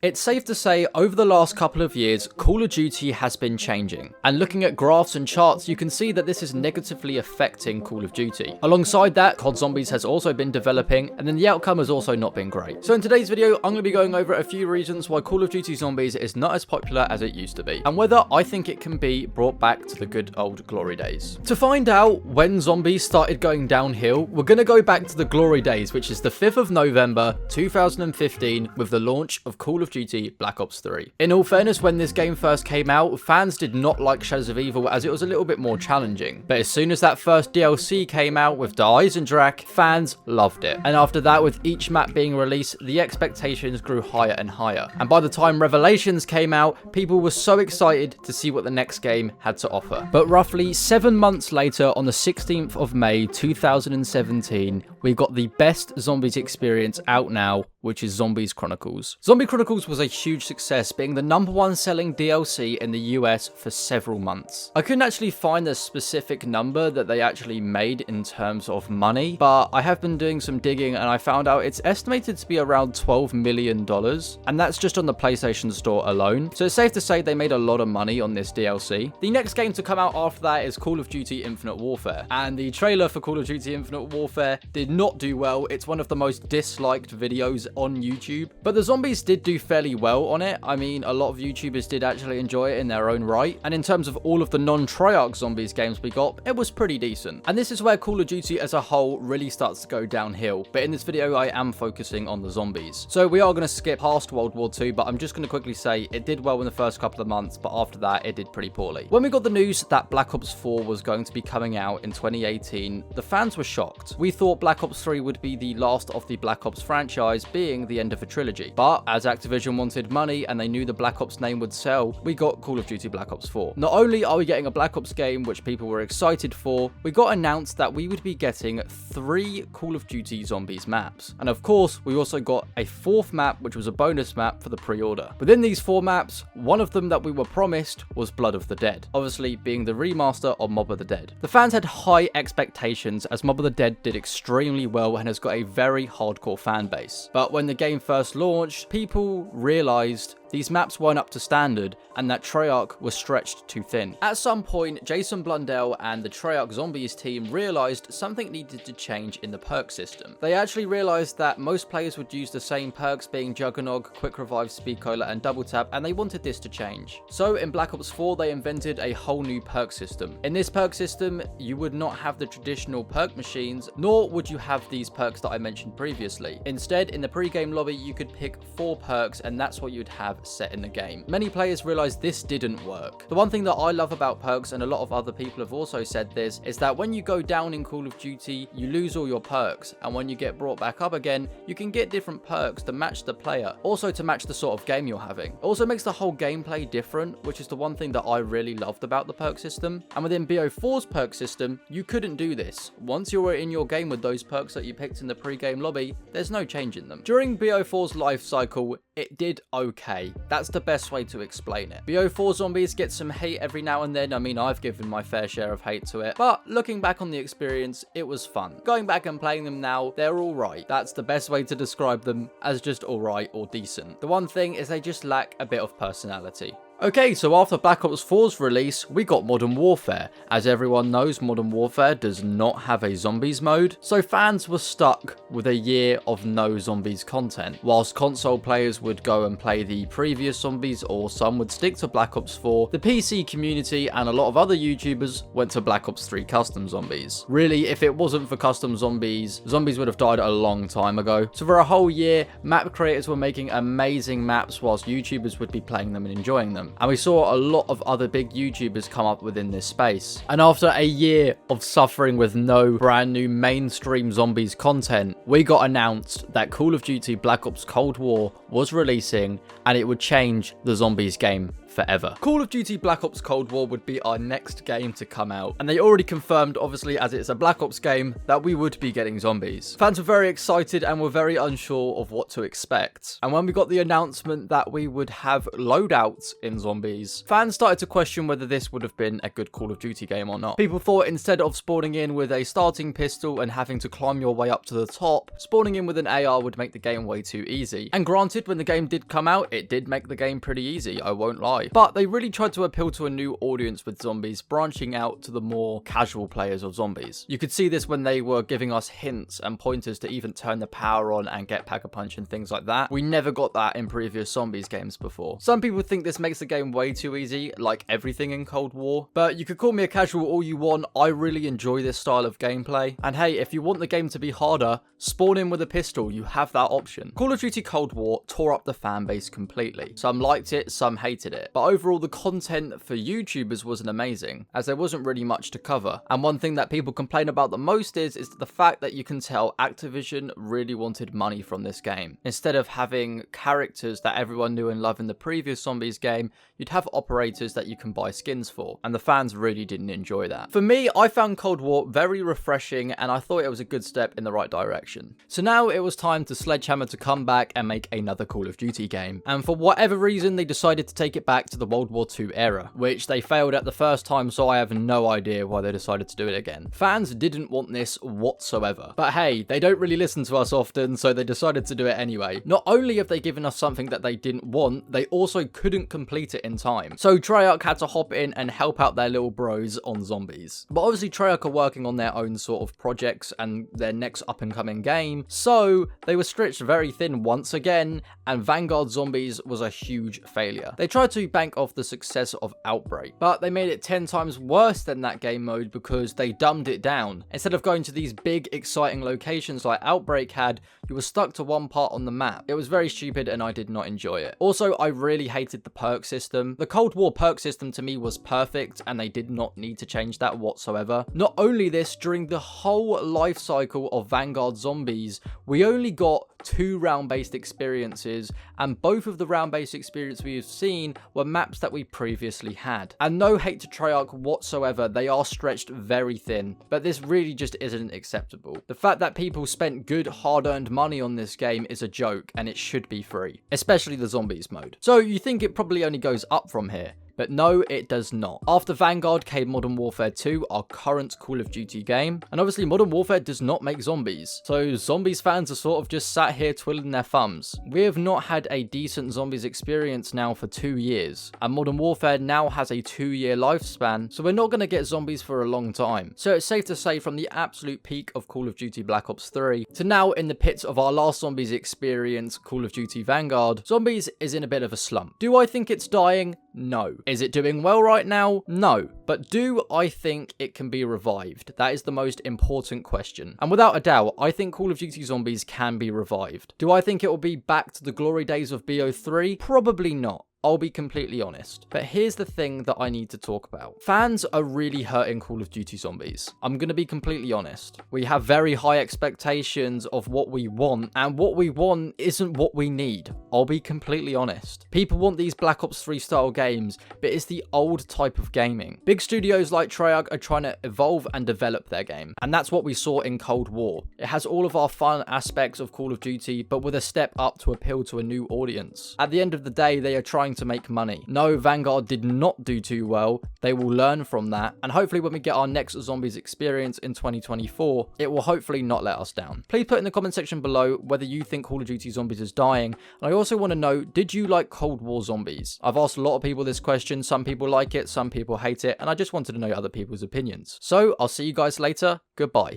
It's safe to say over the last couple of years, Call of Duty has been changing. And looking at graphs and charts, you can see that this is negatively affecting Call of Duty. Alongside that, COD Zombies has also been developing, and then the outcome has also not been great. So in today's video, I'm going to be going over a few reasons why Call of Duty Zombies is not as popular as it used to be, and whether I think it can be brought back to the good old glory days. To find out when Zombies started going downhill, we're going to go back to the glory days, which is the 5th of November 2015, with the launch of Call of Duty Black Ops 3. In all fairness, when this game first came out, fans did not like Shadows of Evil as it was a little bit more challenging. But as soon as that first DLC came out with the Eisendrache, fans loved it. And after that, with each map being released, the expectations grew higher and higher. And by the time Revelations came out, people were so excited to see what the next game had to offer. But roughly 7 months later, on the 16th of May 2017, we got the best Zombies experience out now, which is Zombies Chronicles. Zombie Chronicles was a huge success, being the #1 selling DLC in the US for several months. I couldn't actually find the specific number that they actually made in terms of money, but I have been doing some digging and I found out it's estimated to be around $12 million, and that's just on the PlayStation Store alone. So it's safe to say they made a lot of money on this DLC. The next game to come out after that is Call of Duty Infinite Warfare, and the trailer for Call of Duty Infinite Warfare did not do well. It's one of the most disliked videos on YouTube, but the zombies did do fairly well on it. I mean, a lot of YouTubers did actually enjoy it in their own right, and in terms of all of the non-Treyarch Zombies games we got, it was pretty decent. And this is where Call of Duty as a whole really starts to go downhill, but in this video I am focusing on the zombies. So we are going to skip past World War II, but I'm just going to quickly say it did well in the first couple of months, but after that it did pretty poorly. When we got the news that Black Ops 4 was going to be coming out in 2018, the fans were shocked. We thought Black Ops 3 would be the last of the Black Ops franchise, being the end of a trilogy. But as Activision wanted money and they knew the Black Ops name would sell, we got Call of Duty Black Ops 4. Not only are we getting a Black Ops game, which people were excited for, we got announced that we would be getting 3 Call of Duty Zombies maps. And of course, we also got a 4th map, which was a bonus map for the pre-order. Within these 4 maps, one of them that we were promised was Blood of the Dead, obviously being the remaster of Mob of the Dead. The fans had high expectations as Mob of the Dead did extremely well and has got a very hardcore fan base. But when the game first launched, people realized these maps weren't up to standard and that Treyarch was stretched too thin. At some point, Jason Blundell and the Treyarch Zombies team realized something needed to change in the perk system. They actually realized that most players would use the same perks, being Juggernog, Quick Revive, Speed Cola, and Double Tap, and they wanted this to change. So in Black Ops 4, they invented a whole new perk system. In this perk system, you would not have the traditional perk machines, nor would you have these perks that I mentioned previously. Instead, in the pre-game lobby, you could pick 4 perks, and that's what you'd have set in the game. Many players realized this didn't work. The one thing that I love about perks, and a lot of other people have also said this, is that when you go down in Call of Duty, you lose all your perks, and when you get brought back up again, you can get different perks to match the player, also to match the sort of game you're having. It also makes the whole gameplay different, which is the one thing that I really loved about the perk system. And within BO4's perk system, you couldn't do this. Once you were in your game with those perks that you picked in the pre-game lobby, there's no change in them. During BO4's life cycle, it did okay. That's the best way to explain it. BO4 Zombies get some hate every now and then. I mean, I've given my fair share of hate to it, but looking back on the experience, it was fun. Going back and playing them now, they're alright. That's the best way to describe them, as just alright or decent. The one thing is they just lack a bit of personality. Okay, so after Black Ops 4's release, we got Modern Warfare. As everyone knows, Modern Warfare does not have a zombies mode, so fans were stuck with a year of no zombies content. Whilst console players would go and play the previous zombies, or some would stick to Black Ops 4, the PC community and a lot of other YouTubers went to Black Ops 3 Custom Zombies. Really, if it wasn't for Custom Zombies, zombies would have died a long time ago. So for a whole year, map creators were making amazing maps whilst YouTubers would be playing them and enjoying them. And we saw a lot of other big YouTubers come up within this space. And after a year of suffering with no brand new mainstream zombies content, we got announced that Call of Duty Black Ops Cold War was releasing and it would change the zombies game forever. Call of Duty Black Ops Cold War would be our next game to come out, and they already confirmed, obviously as it's a Black Ops game, that we would be getting zombies. Fans were very excited and were very unsure of what to expect, and when we got the announcement that we would have loadouts in zombies, fans started to question whether this would have been a good Call of Duty game or not. People thought instead of spawning in with a starting pistol and having to climb your way up to the top, spawning in with an AR would make the game way too easy. And granted, when the game did come out, it did make the game pretty easy, I won't lie. But they really tried to appeal to a new audience with zombies, branching out to the more casual players of zombies. You could see this when they were giving us hints and pointers to even turn the power on and get Pack-a-Punch and things like that. We never got that in previous zombies games before. Some people think this makes the game way too easy, like everything in Cold War, but you could call me a casual all you want. I really enjoy this style of gameplay, and hey, if you want the game to be harder, spawn in with a pistol, you have that option. Call of Duty Cold War tore up the fan base completely. Some liked it, some hated it, but overall the content for YouTubers wasn't amazing, as there wasn't really much to cover. And one thing that people complain about the most is the fact that you can tell Activision really wanted money from this game. Instead of having characters that everyone knew and loved in the previous zombies game, you'd have operators that you can buy skins for, and the fans really didn't enjoy that. For me, I found Cold War very refreshing, and I thought it was a good step in the right direction. So now it was time for Sledgehammer to come back and make another Call of Duty game, and for whatever reason they decided to take it back to the World War II era, which they failed at the first time, so I have no idea why they decided to do it again. Fans didn't want this whatsoever, but hey, they don't really listen to us often, so they decided to do it anyway. Not only have they given us something that they didn't want, they also couldn't complete it in time, so Treyarch had to hop in and help out their little bros on zombies. But obviously Treyarch are working on their own sort of projects and their next up and coming game, so they were stretched very thin once again, and Vanguard Zombies was a huge failure. They tried to bank off the success of Outbreak, but they made it 10 times worse than that game mode because they dumbed it down. Instead of going to these big exciting locations like Outbreak had, you were stuck to one part on the map. It was very stupid and I did not enjoy it. Also, I really hated the perk system. The Cold War perk system to me was perfect and they did not need to change that whatsoever. Not only this, during the whole life cycle of Vanguard Zombies, we only got 2 round-based experiences, and both of the round-based experiences we have seen were maps that we previously had. And no hate to Treyarch whatsoever, they are stretched very thin, but this really just isn't acceptable. The fact that people spent good hard-earned money on this game is a joke, and it should be free, especially the zombies mode. So you think it probably only goes up from here, but no, it does not. After Vanguard came Modern Warfare 2, our current Call of Duty game, and obviously Modern Warfare does not make zombies, so zombies fans are sort of just sat here twiddling their thumbs. We have not had a decent zombies experience now for 2 years, and Modern Warfare now has a 2-year lifespan, so we're not going to get zombies for a long time. So it's safe to say from the absolute peak of Call of Duty Black Ops 3 to now in the pits of our last zombies experience, Call of Duty Vanguard, zombies is in a bit of a slump. Do I think it's dying? No. Is it doing well right now? No. But do I think it can be revived? That is the most important question. And without a doubt, I think Call of Duty Zombies can be revived. Do I think it will be back to the glory days of BO3? Probably not. I'll be completely honest. But here's the thing that I need to talk about. Fans are really hurting Call of Duty Zombies. I'm going to be completely honest. We have very high expectations of what we want, and what we want isn't what we need. I'll be completely honest. People want these Black Ops 3 style games, but it's the old type of gaming. Big studios like Treyarch are trying to evolve and develop their game, and that's what we saw in Cold War. It has all of our fun aspects of Call of Duty, but with a step up to appeal to a new audience. At the end of the day, they are trying to make money. No, Vanguard did not do too well. They will learn from that, and hopefully when we get our next zombies experience in 2024, it will hopefully not let us down. Please put in the comment section below whether you think Call of Duty Zombies is dying, and I also want to know, did you like Cold War Zombies? I've asked a lot of people this question. Some people like it, some people hate it, and I just wanted to know other people's opinions. So I'll see you guys later. Goodbye.